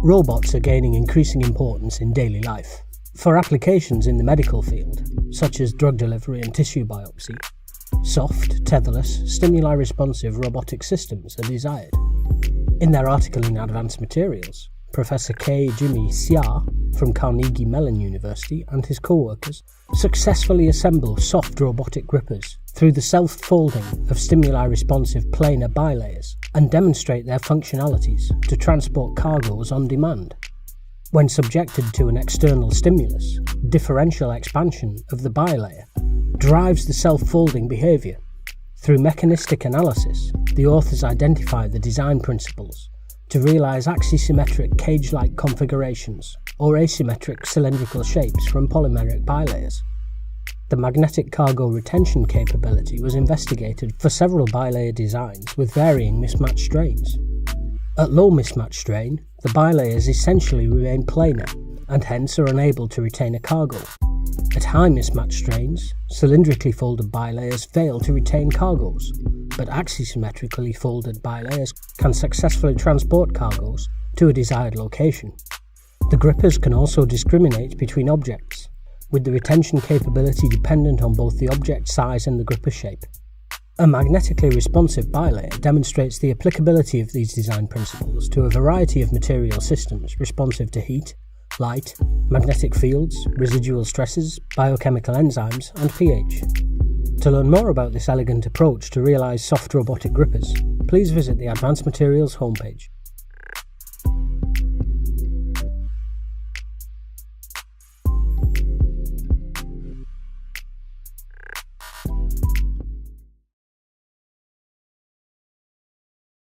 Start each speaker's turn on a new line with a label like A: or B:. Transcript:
A: Robots are gaining increasing importance in daily life. For applications in the medical field, such as drug delivery and tissue biopsy, soft, tetherless, stimuli-responsive robotic systems are desired. In their article in Advanced Materials, Professor K. Jimmy Xia from Carnegie Mellon University and his co-workers successfully assemble soft robotic grippers through the self-folding of stimuli-responsive planar bilayers and demonstrate their functionalities to transport cargoes on demand. When subjected to an external stimulus, differential expansion of the bilayer drives the self-folding behaviour. Through mechanistic analysis, the authors identify the design principles to realise axisymmetric cage-like configurations or asymmetric cylindrical shapes from polymeric bilayers. The magnetic cargo retention capability was investigated for several bilayer designs with varying mismatch strains. At low mismatch strain, the bilayers essentially remain planar and hence are unable to retain a cargo. At high mismatch strains, cylindrically folded bilayers fail to retain cargoes, but axisymmetrically folded bilayers can successfully transport cargoes to a desired location. The grippers can also discriminate between objects, with the retention capability dependent on both the object size and the gripper shape. A magnetically responsive bilayer demonstrates the applicability of these design principles to a variety of material systems responsive to heat, light, magnetic fields, residual stresses, biochemical enzymes, and pH. To learn more about this elegant approach to realise soft robotic grippers, please visit the Advanced Materials homepage.